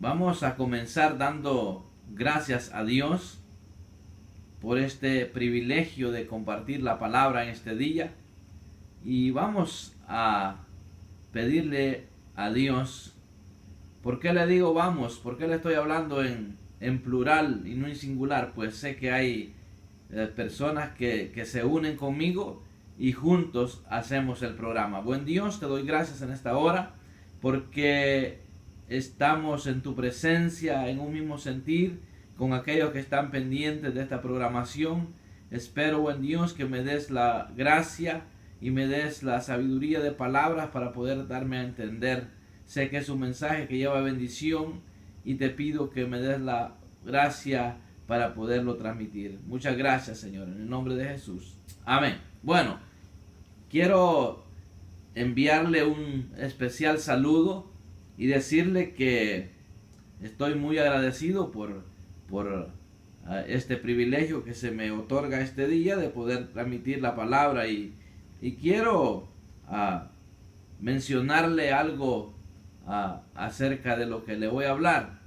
Vamos a comenzar dando gracias a Dios por este privilegio de compartir la palabra en este día. Y vamos a pedirle a Dios. ¿Por qué le digo vamos? ¿Por qué le estoy hablando en plural y no en singular? Pues sé que hay personas que se unen conmigo y juntos hacemos el programa. Buen Dios, te doy gracias en esta hora porque estamos en tu presencia en un mismo sentir con aquellos que están pendientes de esta programación. Espero, buen Dios, que me des la gracia y me des la sabiduría de palabras para poder darme a entender. Sé que es un mensaje que lleva bendición y te pido que me des la gracia para poderlo transmitir. Muchas gracias, Señor, en el nombre de Jesús. Amén. Bueno, quiero enviarle un especial saludo y decirle que estoy muy agradecido por este privilegio que se me otorga este día de poder transmitir la palabra y quiero mencionarle algo acerca de lo que le voy a hablar.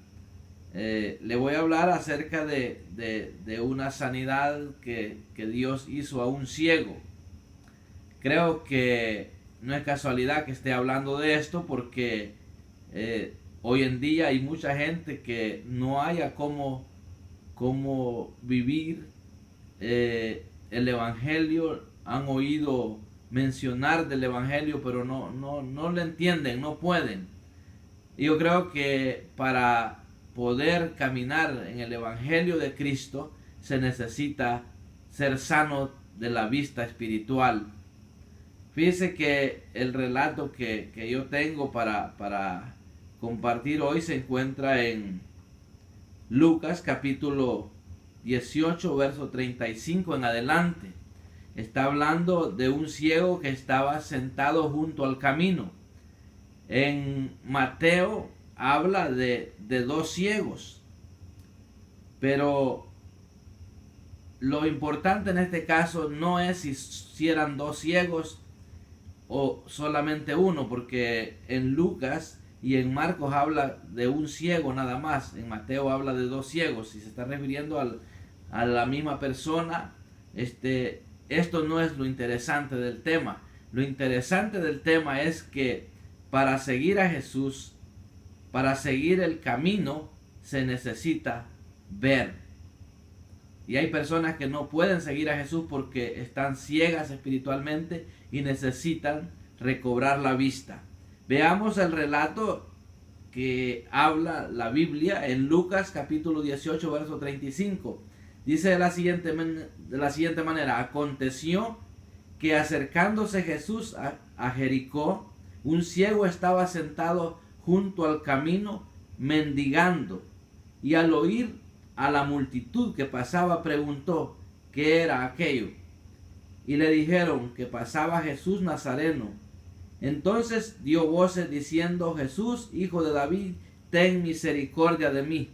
Le voy a hablar acerca de una sanidad que Dios hizo a un ciego. Creo que no es casualidad que esté hablando de esto porque hoy en día hay mucha gente que no haya cómo vivir el evangelio. Han oído mencionar del evangelio, pero no lo entienden, no pueden. Y yo creo que para poder caminar en el evangelio de Cristo se necesita ser sano de la vista espiritual. Fíjese que el relato que yo tengo para compartir hoy se encuentra en Lucas capítulo 18 verso 35 en adelante. Está hablando de un ciego que estaba sentado junto al camino. En Mateo habla de dos ciegos, pero lo importante en este caso no es si eran dos ciegos o solamente uno, porque en Lucas y en Marcos habla de un ciego nada más. En Mateo habla de dos ciegos. Si se está refiriendo a la misma persona, esto no es lo interesante del tema. Lo interesante del tema es que para seguir a Jesús, para seguir el camino, se necesita ver. Y hay personas que no pueden seguir a Jesús porque están ciegas espiritualmente y necesitan recobrar la vista. Veamos el relato que habla la Biblia en Lucas capítulo 18 verso 35. Dice de la siguiente manera: aconteció que acercándose Jesús a Jericó, un ciego estaba sentado junto al camino mendigando, y al oír a la multitud que pasaba preguntó qué era aquello. Y le dijeron que pasaba Jesús Nazareno. Entonces dio voces diciendo: Jesús, hijo de David, ten misericordia de mí.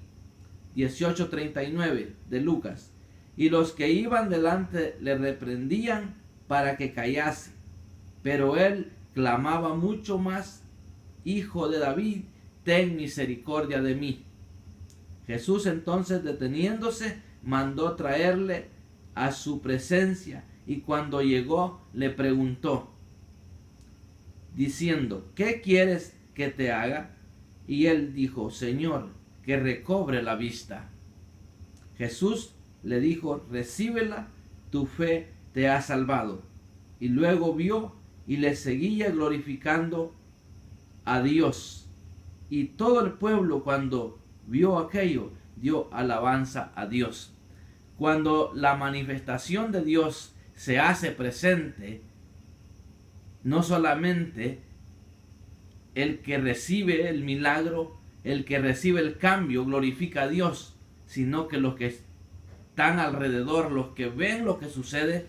18:39 de Lucas. Y los que iban delante le reprendían para que callase, pero él clamaba mucho más: Hijo de David, ten misericordia de mí. Jesús entonces, deteniéndose, mandó traerle a su presencia, y cuando llegó le preguntó diciendo: ¿qué quieres que te haga? Y él dijo: Señor, que recobre la vista. Jesús le dijo: recíbela, tu fe te ha salvado. Y luego vio y le seguía glorificando a Dios. Y todo el pueblo, cuando vio aquello, dio alabanza a Dios. Cuando la manifestación de Dios se hace presente, no solamente el que recibe el milagro, el que recibe el cambio, glorifica a Dios, sino que los que están alrededor, los que ven lo que sucede,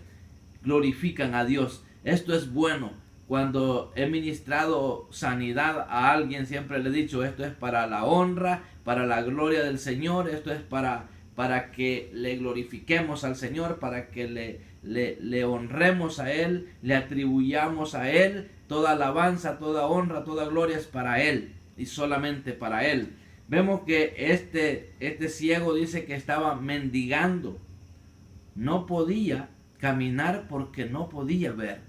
glorifican a Dios. Esto es bueno. Cuando he ministrado sanidad a alguien, siempre le he dicho: esto es para la honra, para la gloria del Señor. Esto es para que le glorifiquemos al Señor, para que le honremos a Él, le atribuyamos a Él toda alabanza, toda honra, toda gloria es para Él y solamente para Él. vemos que este ciego dice que estaba mendigando. No podía caminar porque no podía ver.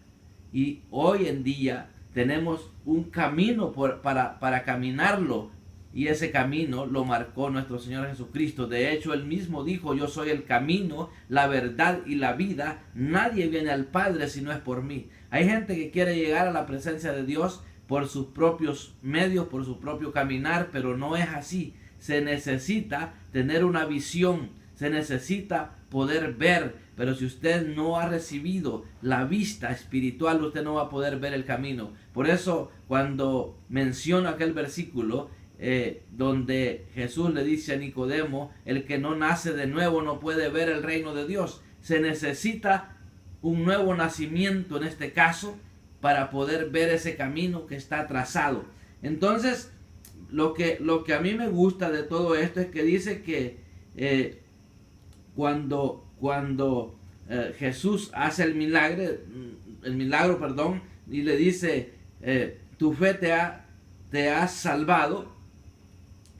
Y hoy en día tenemos un camino para caminarlo. Y ese camino lo marcó nuestro Señor Jesucristo. De hecho, Él mismo dijo: yo soy el camino, la verdad y la vida. Nadie viene al Padre si no es por mí. Hay gente que quiere llegar a la presencia de Dios por sus propios medios, por su propio caminar, pero no es así. Se necesita tener una visión, se necesita poder ver, pero si usted no ha recibido la vista espiritual, usted no va a poder ver el camino. Por eso, cuando menciono aquel versículo, donde Jesús le dice a Nicodemo: el que no nace de nuevo no puede ver el reino de Dios. Se necesita un nuevo nacimiento en este caso para poder ver ese camino que está trazado. Entonces, lo que a mí me gusta de todo esto es que dice que cuando Jesús hace el milagro, y le dice: tu fe te ha salvado.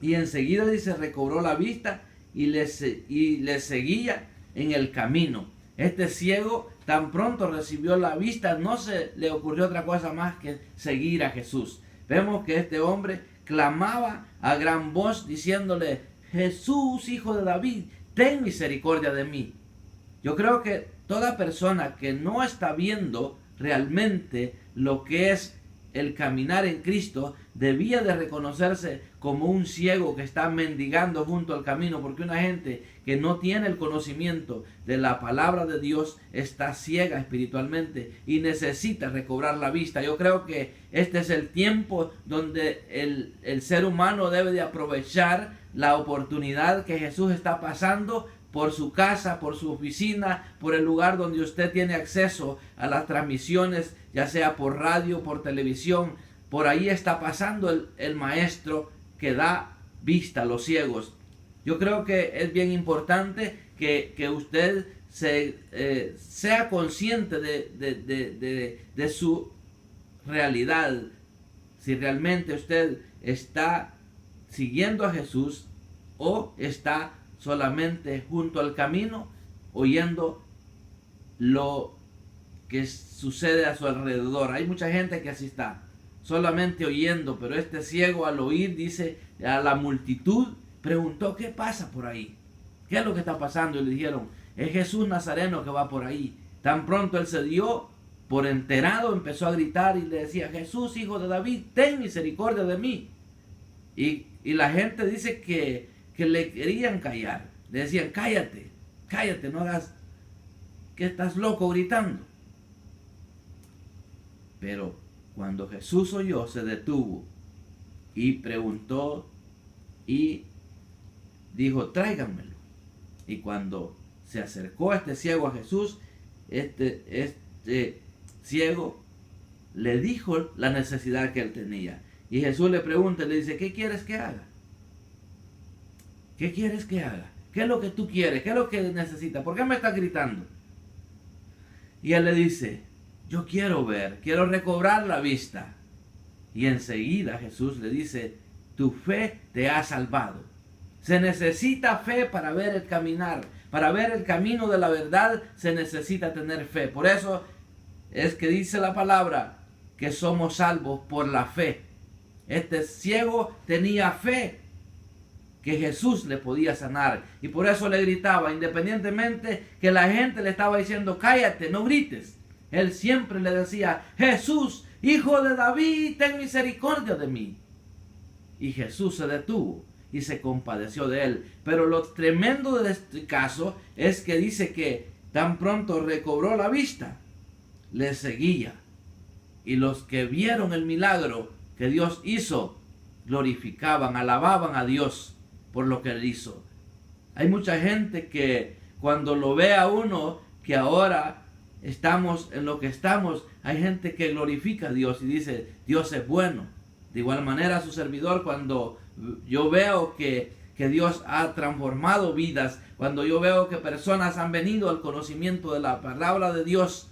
Y enseguida dice, recobró la vista y le seguía en el camino. Este ciego tan pronto recibió la vista, no se le ocurrió otra cosa más que seguir a Jesús. Vemos que este hombre clamaba a gran voz diciéndole: Jesús, hijo de David, ten misericordia de mí. Yo creo que toda persona que no está viendo realmente lo que es el caminar en Cristo debía de reconocerse como un ciego que está mendigando junto al camino, porque una gente que no tiene el conocimiento de la palabra de Dios está ciega espiritualmente y necesita recobrar la vista. Yo creo que este es el tiempo donde el ser humano debe de aprovechar la oportunidad que Jesús está pasando por su casa, por su oficina, por el lugar donde usted tiene acceso a las transmisiones, ya sea por radio, por televisión. Por ahí está pasando el maestro que da vista a los ciegos. Yo creo que es bien importante que usted sea consciente de su realidad. Si realmente usted está siguiendo a Jesús o está solamente junto al camino, oyendo lo que sucede a su alrededor. Hay mucha gente que así está, solamente oyendo, pero este ciego al oír, dice, a la multitud preguntó: ¿qué pasa por ahí? ¿Qué es lo que está pasando? Y le dijeron: es Jesús Nazareno que va por ahí. Tan pronto él se dio por enterado, empezó a gritar y le decía: Jesús, hijo de David, ten misericordia de mí. Y la gente dice que le querían callar. Le decían: cállate, cállate, no hagas, que estás loco gritando. Pero cuando Jesús oyó, se detuvo y preguntó y dijo: tráiganmelo. Y cuando se acercó este ciego a Jesús, este ciego le dijo la necesidad que él tenía. Y Jesús le pregunta, le dice: ¿qué quieres que haga? ¿Qué quieres que haga? ¿Qué es lo que tú quieres? ¿Qué es lo que necesitas? ¿Por qué me estás gritando? Y él le dice: yo quiero ver, quiero recobrar la vista. Y enseguida Jesús le dice: tu fe te ha salvado. Se necesita fe para ver el caminar. Para ver el camino de la verdad se necesita tener fe. Por eso es que dice la palabra que somos salvos por la fe. Este ciego tenía fe que Jesús le podía sanar. Y por eso le gritaba, independientemente que la gente le estaba diciendo: cállate, no grites. Él siempre le decía: Jesús, hijo de David, ten misericordia de mí. Y Jesús se detuvo y se compadeció de él. Pero lo tremendo de este caso es que dice que tan pronto recobró la vista, le seguía. Y los que vieron el milagro que Dios hizo, glorificaban, alababan a Dios por lo que él hizo. Hay mucha gente que cuando lo ve a uno, que ahora estamos en lo que estamos, hay gente que glorifica a Dios y dice: Dios es bueno. De igual manera su servidor, cuando yo veo que Dios ha transformado vidas, cuando yo veo que personas han venido al conocimiento de la palabra de Dios,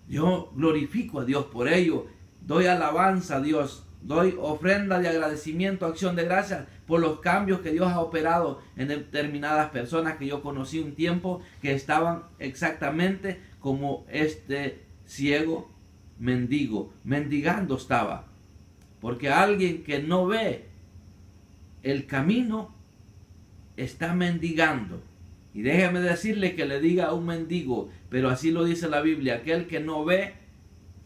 yo glorifico a Dios por ello, doy alabanza a Dios, doy ofrenda de agradecimiento, acción de gracias por los cambios que Dios ha operado en determinadas personas que yo conocí un tiempo que estaban exactamente como este ciego mendigo, mendigando estaba. Porque alguien que no ve el camino está mendigando. Y déjeme decirle que le diga a un mendigo, pero así lo dice la Biblia, aquel que no ve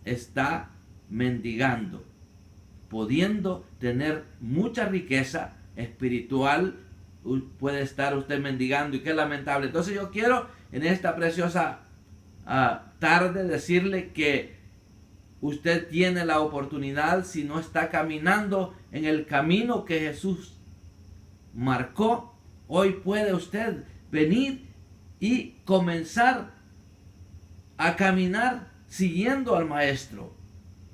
está mendigando, pudiendo tener mucha riqueza espiritual, puede estar usted mendigando, y qué lamentable. Entonces yo quiero en esta preciosa tarde decirle que usted tiene la oportunidad, si no está caminando en el camino que Jesús marcó, hoy puede usted venir y comenzar a caminar siguiendo al Maestro.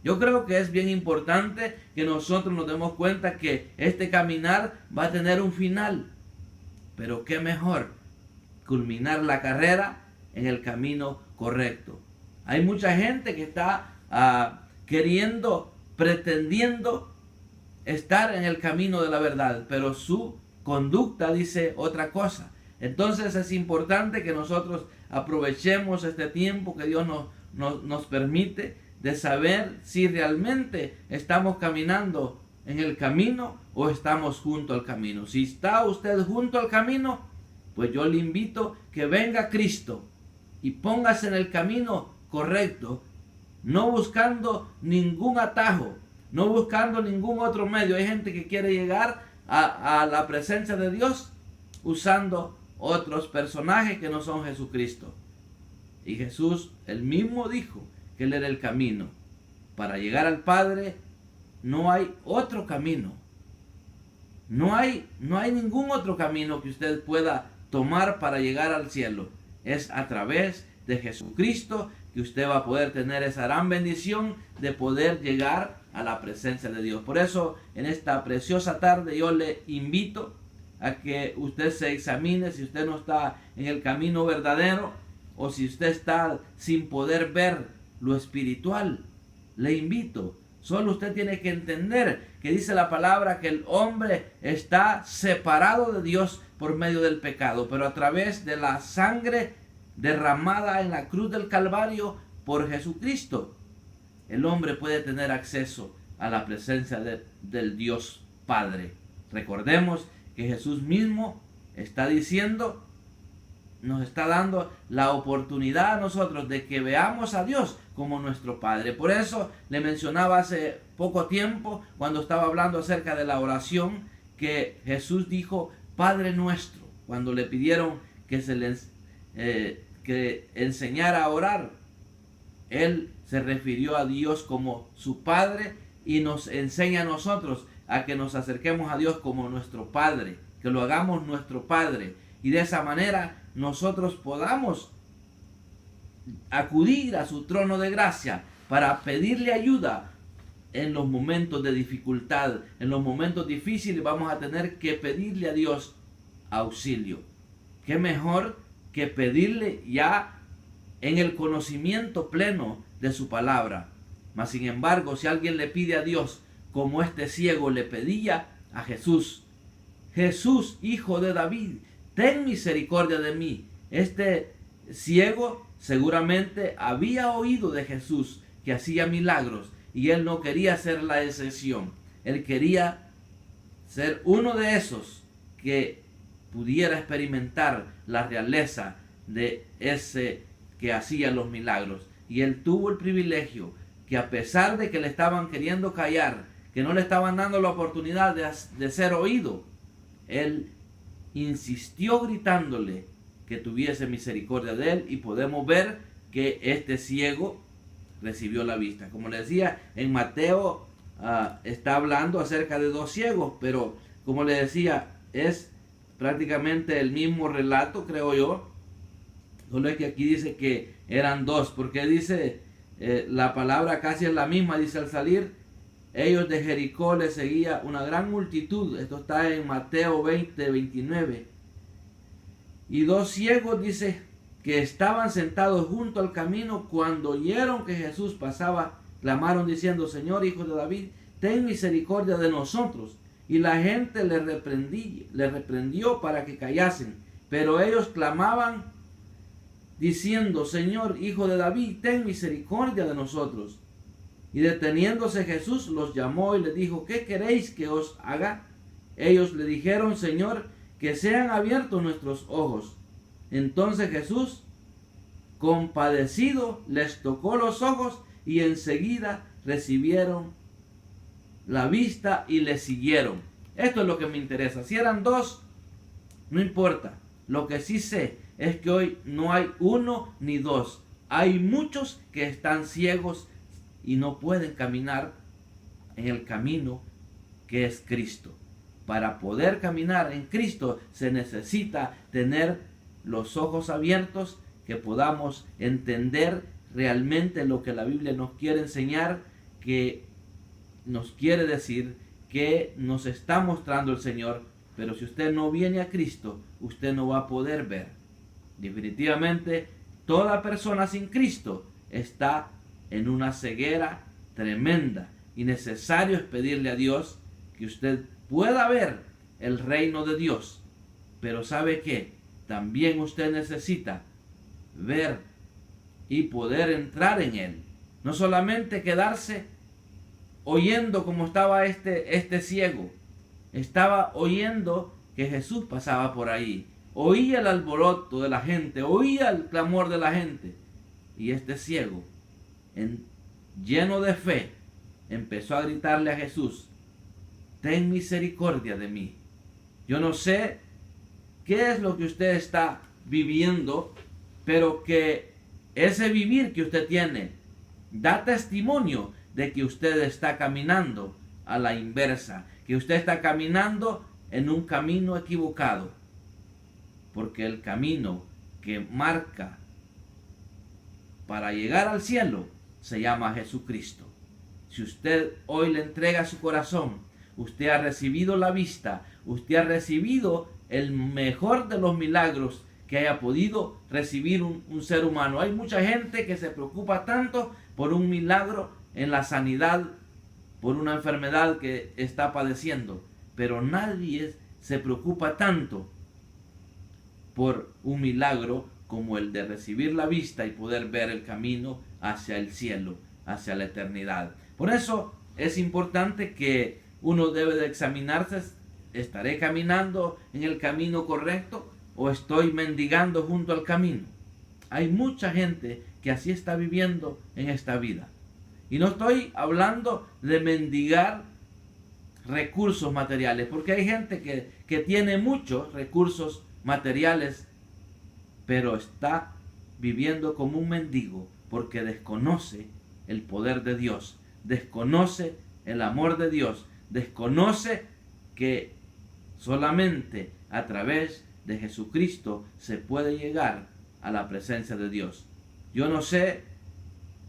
Yo creo que es bien importante que nosotros nos demos cuenta que este caminar va a tener un final. Pero qué mejor culminar la carrera en el camino correcto. Hay mucha gente que está pretendiendo estar en el camino de la verdad, pero su conducta dice otra cosa. Entonces es importante que nosotros aprovechemos este tiempo que Dios nos permite de saber si realmente estamos caminando en el camino o estamos junto al camino. Si está usted junto al camino, pues yo le invito que venga a Cristo y póngase en el camino correcto, no buscando ningún atajo, no buscando ningún otro medio. Hay gente que quiere llegar a la presencia de Dios usando otros personajes que no son Jesucristo. Y Jesús, él mismo dijo que él era el camino. Para llegar al Padre no hay otro camino. No hay ningún otro camino que usted pueda tomar para llegar al cielo. Es a través de Jesucristo que usted va a poder tener esa gran bendición de poder llegar a la presencia de Dios. Por eso, en esta preciosa tarde, yo le invito a que usted se examine si usted no está en el camino verdadero o si usted está sin poder ver lo espiritual. Le invito. Solo usted tiene que entender que dice la palabra que el hombre está separado de Dios por medio del pecado, pero a través de la sangre derramada en la cruz del Calvario por Jesucristo, el hombre puede tener acceso a la presencia del Dios Padre. Recordemos que Jesús mismo está diciendo, nos está dando la oportunidad a nosotros de que veamos a Dios como nuestro Padre. Por eso le mencionaba hace poco tiempo, cuando estaba hablando acerca de la oración, que Jesús dijo Padre nuestro, cuando le pidieron que se les que enseñara a orar. Él se refirió a Dios como su Padre y nos enseña a nosotros a que nos acerquemos a Dios como nuestro Padre, que lo hagamos nuestro Padre, y de esa manera nosotros podamos acudir a su trono de gracia para pedirle ayuda en los momentos de dificultad. En los momentos difíciles vamos a tener que pedirle a Dios auxilio. ¿Qué mejor que pedirle ya en el conocimiento pleno de su palabra? Mas sin embargo, si alguien le pide a Dios como este ciego le pedía a Jesús, Jesús, hijo de David, ten misericordia de mí. Este ciego seguramente había oído de Jesús que hacía milagros y él no quería ser la excepción. Él quería ser uno de esos que pudiera experimentar la realeza de ese que hacía los milagros. Y él tuvo el privilegio que, a pesar de que le estaban queriendo callar, que no le estaban dando la oportunidad de ser oído, él insistió gritándole que tuviese misericordia de él, y podemos ver que este ciego recibió la vista. Como le decía, en Mateo está hablando acerca de dos ciegos, pero como le decía, es prácticamente el mismo relato, creo yo. Solo es que aquí dice que eran dos, porque dice la palabra casi es la misma. Dice: al salir ellos de Jericó les seguía una gran multitud. Esto está en Mateo 20:29. Y dos ciegos, dice, que estaban sentados junto al camino, cuando oyeron que Jesús pasaba, clamaron diciendo: Señor, hijo de David, ten misericordia de nosotros. Y la gente le reprendió para que callasen. Pero ellos clamaban diciendo, Señor, Hijo de David, ten misericordia de nosotros. Y deteniéndose Jesús los llamó y les dijo, ¿qué queréis que os haga? Ellos le dijeron, Señor, que sean abiertos nuestros ojos. Entonces Jesús, compadecido, les tocó los ojos y enseguida recibieron la vista y le siguieron. Esto es lo que me interesa. Si eran dos, no importa. Lo que sí sé es que hoy no hay uno ni dos. Hay muchos que están ciegos y no pueden caminar en el camino que es Cristo. Para poder caminar en Cristo se necesita tener los ojos abiertos, que podamos entender realmente lo que la Biblia nos quiere enseñar, que nos quiere decir, que nos está mostrando el Señor. Pero si usted no viene a Cristo, usted no va a poder ver. Definitivamente, toda persona sin Cristo está en una ceguera tremenda. Y necesario es pedirle a Dios que usted pueda ver el reino de Dios. Pero ¿sabe qué? También usted necesita ver y poder entrar en él. No solamente quedarse oyendo como estaba este ciego. Estaba oyendo que Jesús pasaba por ahí. Oía el alboroto de la gente, oía el clamor de la gente. Y este ciego, lleno de fe, empezó a gritarle a Jesús, ten misericordia de mí. Yo no sé qué es lo que usted está viviendo, pero que ese vivir que usted tiene da testimonio de que usted está caminando a la inversa, que usted está caminando en un camino equivocado, porque el camino que marca para llegar al cielo se llama Jesucristo. Si usted hoy le entrega su corazón, usted ha recibido la vista, usted ha recibido el mejor de los milagros que haya podido recibir un ser humano. Hay mucha gente que se preocupa tanto por un milagro en la sanidad, por una enfermedad que está padeciendo, pero nadie se preocupa tanto por un milagro como el de recibir la vista y poder ver el camino hacia el cielo, hacia la eternidad. Por eso es importante que uno debe de examinarse. ¿Estaré caminando en el camino correcto o estoy mendigando junto al camino? Hay mucha gente que así está viviendo en esta vida. Y no estoy hablando de mendigar recursos materiales, porque hay gente que tiene muchos recursos materiales, pero está viviendo como un mendigo porque desconoce el poder de Dios, desconoce el amor de Dios, desconoce que solamente a través de Jesucristo se puede llegar a la presencia de Dios. Yo no sé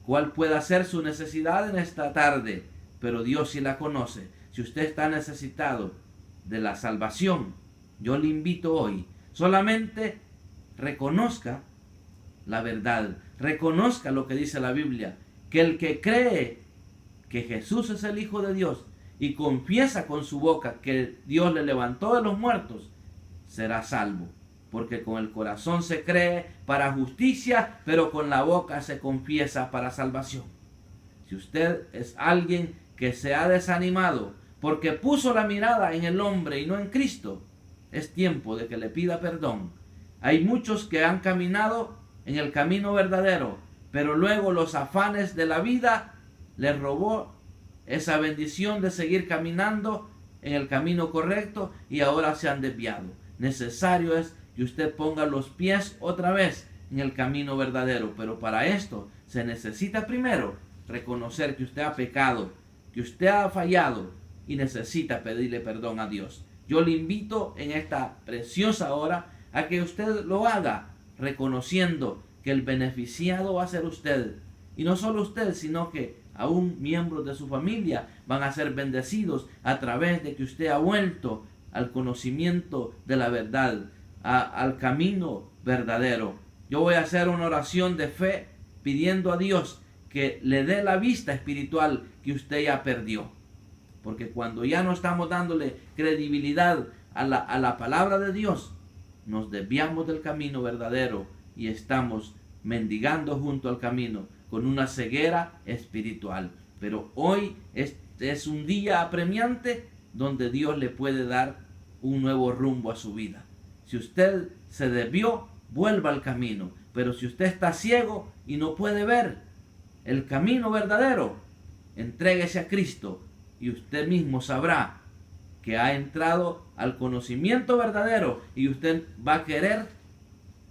cuál pueda ser su necesidad en esta tarde, pero Dios sí la conoce. Si usted está necesitado de la salvación, yo le invito hoy, solamente reconozca la verdad, reconozca lo que dice la Biblia, que el que cree que Jesús es el Hijo de Dios y confiesa con su boca que Dios le levantó de los muertos, será salvo. Porque con el corazón se cree para justicia, pero con la boca se confiesa para salvación. Si usted es alguien que se ha desanimado porque puso la mirada en el hombre y no en Cristo, es tiempo de que le pida perdón. Hay muchos que han caminado en el camino verdadero, pero luego los afanes de la vida les robó esa bendición de seguir caminando en el camino correcto y ahora se han desviado. Necesario es que usted ponga los pies otra vez en el camino verdadero, pero para esto se necesita primero reconocer que usted ha pecado, que usted ha fallado y necesita pedirle perdón a Dios. Yo le invito en esta preciosa hora a que usted lo haga reconociendo que el beneficiado va a ser usted, y no solo usted, sino que aún miembros de su familia van a ser bendecidos a través de que usted ha vuelto al conocimiento de la verdad, al camino verdadero. Yo voy a hacer una oración de fe pidiendo a Dios que le dé la vista espiritual que usted ya perdió. porque cuando ya no estamos dándole credibilidad a la palabra de Dios, nos desviamos del camino verdadero y estamos mendigando junto al camino con una ceguera espiritual. Pero hoy es un día apremiante donde Dios le puede dar un nuevo rumbo a su vida. Si usted se desvió, vuelva al camino. Pero si usted está ciego y no puede ver el camino verdadero, entréguese a Cristo y usted mismo sabrá que ha entrado al conocimiento verdadero, y usted va a querer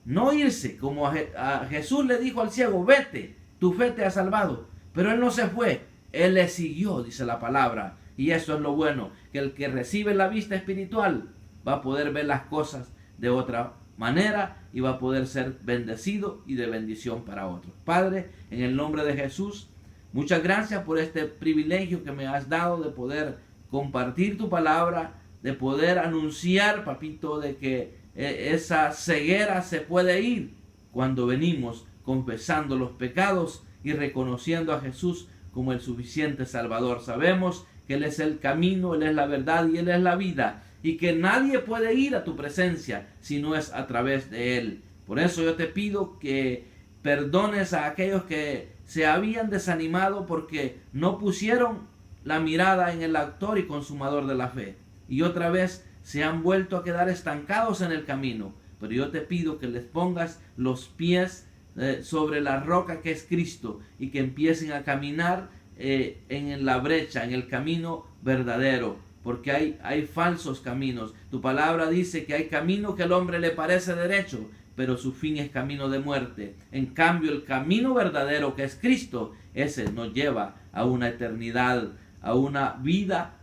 no irse, como a Jesús le dijo al ciego: vete, tu fe te ha salvado. Pero él no se fue, él le siguió, dice la palabra. Y eso es lo bueno, que el que recibe la vista espiritual va a poder ver las cosas de otra manera y va a poder ser bendecido y de bendición para otros. Padre, en el nombre de Jesús, muchas gracias por este privilegio que me has dado de poder compartir tu palabra, de poder anunciar, papito, de que esa ceguera se puede ir cuando venimos confesando los pecados y reconociendo a Jesús como el suficiente Salvador. Sabemos que Él es el camino, Él es la verdad y Él es la vida, y que nadie puede ir a tu presencia si no es a través de Él. Por eso yo te pido que perdones a aquellos que se habían desanimado porque no pusieron la mirada en el autor y consumador de la fe, y otra vez se han vuelto a quedar estancados en el camino. Pero yo te pido que les pongas los pies sobre la roca que es Cristo, y que empiecen a caminar en la brecha, en el camino verdadero, porque hay falsos caminos. Tu palabra dice que hay camino que al hombre le parece derecho, pero su fin es camino de muerte. En cambio, el camino verdadero, que es Cristo, ese nos lleva a una eternidad, a una vida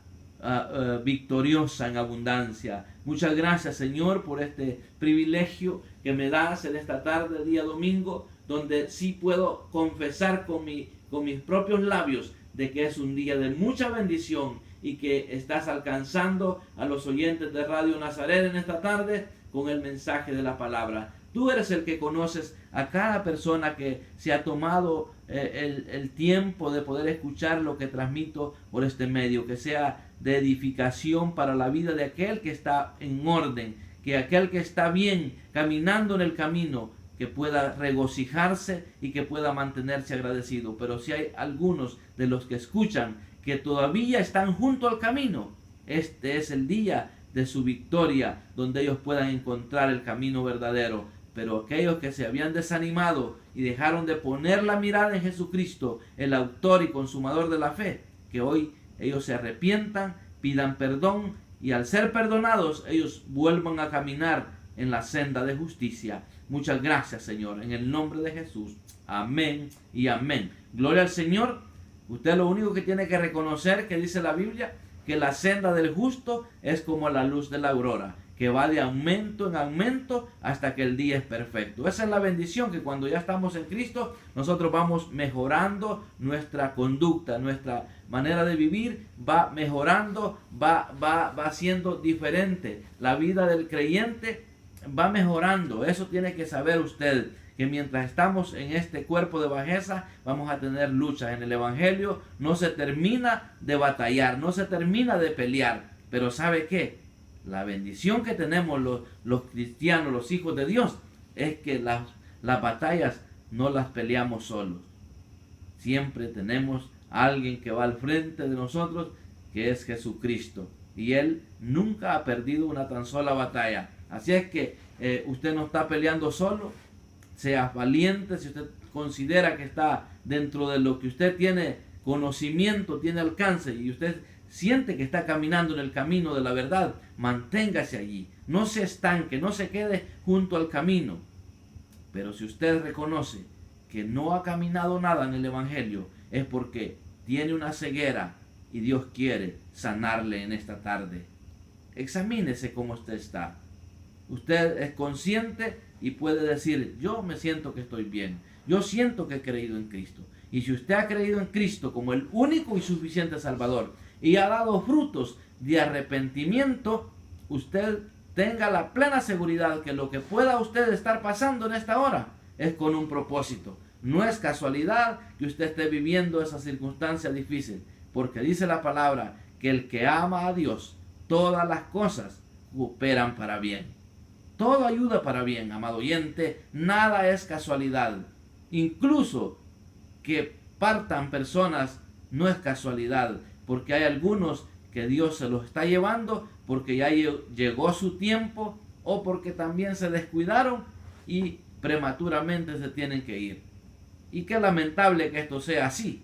victoriosa en abundancia. Muchas gracias, Señor, por este privilegio que me das en esta tarde, día domingo, donde sí puedo confesar con mis propios labios de que es un día de mucha bendición, y que estás alcanzando a los oyentes de Radio Nazaret en esta tarde con el mensaje de la palabra. Tú eres el que conoces a cada persona que se ha tomado el tiempo de poder escuchar lo que transmito por este medio, que sea de edificación para la vida de aquel que está en orden, que aquel que está bien caminando en el camino, que pueda regocijarse y que pueda mantenerse agradecido. Pero si hay algunos de los que escuchan que todavía están junto al camino, este es el día de su victoria, donde ellos puedan encontrar el camino verdadero. Pero aquellos que se habían desanimado y dejaron de poner la mirada en Jesucristo, el autor y consumador de la fe, que hoy ellos se arrepientan, pidan perdón, y al ser perdonados ellos vuelvan a caminar en la senda de justicia. Muchas gracias, Señor, en el nombre de Jesús. Amén y amén. Gloria al Señor. Usted lo único que tiene que reconocer, que dice la Biblia, que la senda del justo es como la luz de la aurora, que va de aumento en aumento hasta que el día es perfecto. Esa es la bendición, que cuando ya estamos en Cristo, nosotros vamos mejorando nuestra conducta, nuestra manera de vivir va mejorando, va siendo diferente. La vida del creyente va mejorando. Eso tiene que saber usted, que mientras estamos en este cuerpo de bajeza, vamos a tener luchas. En el Evangelio no se termina de batallar, no se termina de pelear. Pero ¿sabe qué? La bendición que tenemos los cristianos, los hijos de Dios, es que las batallas no las peleamos solos. Siempre tenemos a alguien que va al frente de nosotros, que es Jesucristo. Y Él nunca ha perdido una tan sola batalla. Así es que usted no está peleando solo. Sea valiente. Si usted considera que está dentro de lo que usted tiene conocimiento, tiene alcance, y usted siente que está caminando en el camino de la verdad, manténgase allí. No se estanque, no se quede junto al camino. Pero si usted reconoce que no ha caminado nada en el Evangelio, es porque tiene una ceguera y Dios quiere sanarle en esta tarde. Examínese cómo usted está. Usted es consciente y puede decir: yo me siento que estoy bien, yo siento que he creído en Cristo. Y si usted ha creído en Cristo como el único y suficiente Salvador, y ha dado frutos de arrepentimiento, usted tenga la plena seguridad que lo que pueda usted estar pasando en esta hora es con un propósito. No es casualidad que usted esté viviendo esa circunstancia difícil, porque dice la palabra que el que ama a Dios, todas las cosas cooperan para bien. Todo ayuda para bien, amado oyente, nada es casualidad. Incluso que partan personas no es casualidad, porque hay algunos que Dios se los está llevando porque ya llegó su tiempo o porque también se descuidaron y prematuramente se tienen que ir. Y qué lamentable que esto sea así.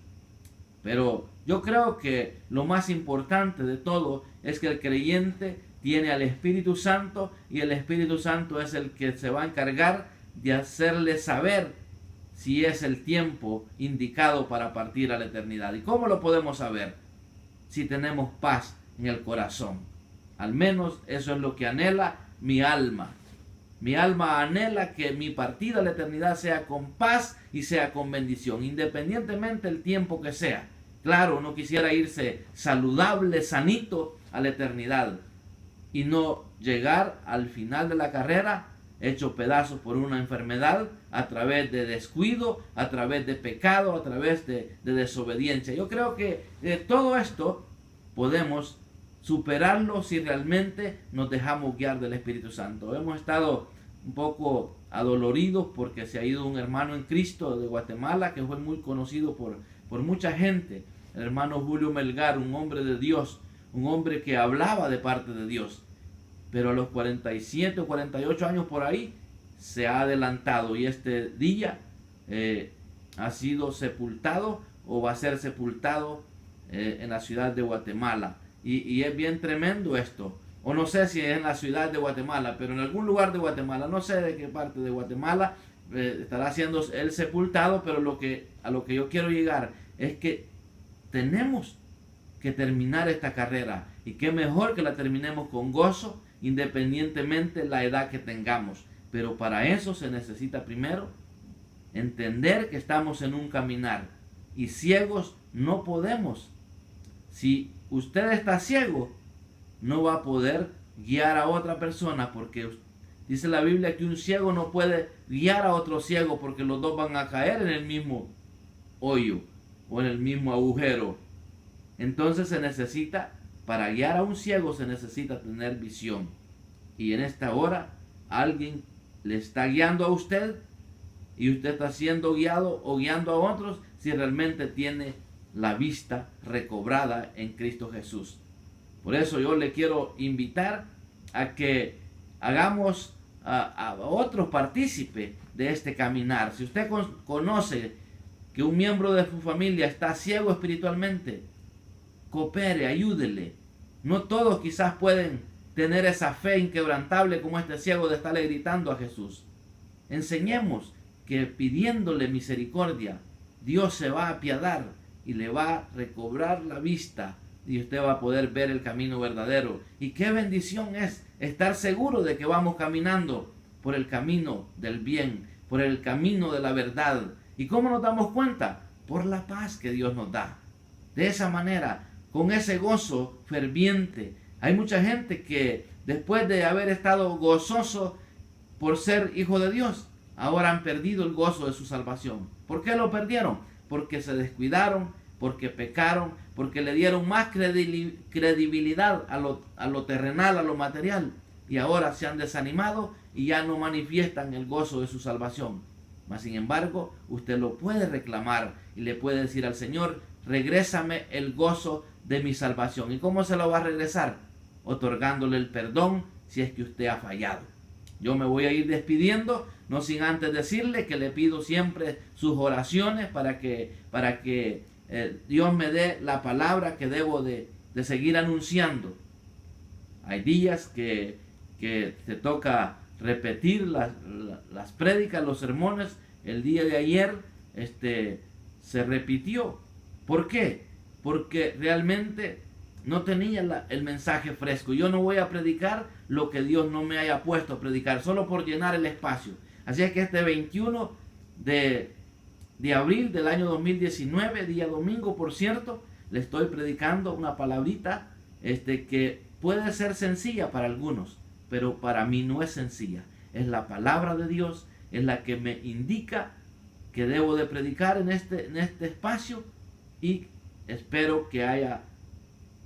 Pero yo creo que lo más importante de todo es que el creyente tiene al Espíritu Santo y el Espíritu Santo es el que se va a encargar de hacerle saber si es el tiempo indicado para partir a la eternidad. ¿Y cómo lo podemos saber? Si tenemos paz en el corazón. Al menos eso es lo que anhela mi alma. Mi alma anhela que mi partida a la eternidad sea con paz y sea con bendición, independientemente del tiempo que sea. Claro, uno quisiera irse saludable, sanito a la eternidad y no llegar al final de la carrera hecho pedazos por una enfermedad, a través de descuido, a través de pecado, a través de desobediencia. Yo creo que todo esto podemos superarlo si realmente nos dejamos guiar del Espíritu Santo. Hemos estado un poco adoloridos porque se ha ido un hermano en Cristo de Guatemala que fue muy conocido por mucha gente, el hermano Julio Melgar, un hombre de Dios, un hombre que hablaba de parte de Dios, pero a los 47 o 48 años por ahí se ha adelantado y este día ha sido sepultado o va a ser sepultado en la ciudad de Guatemala. Y es bien tremendo esto. O no sé si es en la ciudad de Guatemala, pero en algún lugar de Guatemala, no sé de qué parte de Guatemala estará siendo él sepultado, pero a lo que yo quiero llegar es que tenemos que terminar esta carrera y qué mejor que la terminemos con gozo, independientemente de la edad que tengamos. Pero para eso se necesita primero entender que estamos en un caminar y ciegos no podemos. Si usted está ciego, no va a poder guiar a otra persona, porque dice la Biblia que un ciego no puede guiar a otro ciego porque los dos van a caer en el mismo hoyo o en el mismo agujero. Entonces se necesita, para guiar a un ciego se necesita tener visión. Y en esta hora alguien le está guiando a usted y usted está siendo guiado o guiando a otros si realmente tiene la vista recobrada en Cristo Jesús. Por eso yo le quiero invitar a que hagamos a otros partícipes de este caminar. Si usted conoce que un miembro de su familia está ciego espiritualmente, coopere, ayúdele. No todos quizás pueden tener esa fe inquebrantable como este ciego de estarle gritando a Jesús. Enseñemos que pidiéndole misericordia, Dios se va a apiadar y le va a recobrar la vista y usted va a poder ver el camino verdadero. Y qué bendición es estar seguro de que vamos caminando por el camino del bien, por el camino de la verdad. ¿Y cómo nos damos cuenta? Por la paz que Dios nos da. De esa manera, con ese gozo ferviente. Hay mucha gente que después de haber estado gozoso por ser hijo de Dios, ahora han perdido el gozo de su salvación. ¿Por qué lo perdieron? Porque se descuidaron, porque pecaron, porque le dieron más credibilidad a lo terrenal, a lo material, y ahora se han desanimado y ya no manifiestan el gozo de su salvación. Mas sin embargo, usted lo puede reclamar y le puede decir al Señor: regrésame el gozo de mi salvación. ¿Y cómo se lo va a regresar? Otorgándole el perdón si es que usted ha fallado. Yo me voy a ir despidiendo, no sin antes decirle que le pido siempre sus oraciones para que Dios me dé la palabra que debo de seguir anunciando. Hay días que te toca repetir las prédicas, los sermones. El día de ayer se repitió. ¿Por qué? Porque realmente no tenía el mensaje fresco. Yo no voy a predicar lo que Dios no me haya puesto a predicar, solo por llenar el espacio. Así es que este 21 de abril del año 2019, día domingo por cierto, le estoy predicando una palabrita que puede ser sencilla para algunos, pero para mí no es sencilla. Es la palabra de Dios, es la que me indica que debo de predicar en este espacio, y espero que haya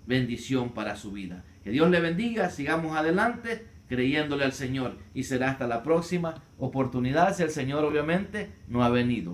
bendición para su vida. Que Dios le bendiga, sigamos adelante creyéndole al Señor y será hasta la próxima oportunidad si el Señor obviamente no ha venido.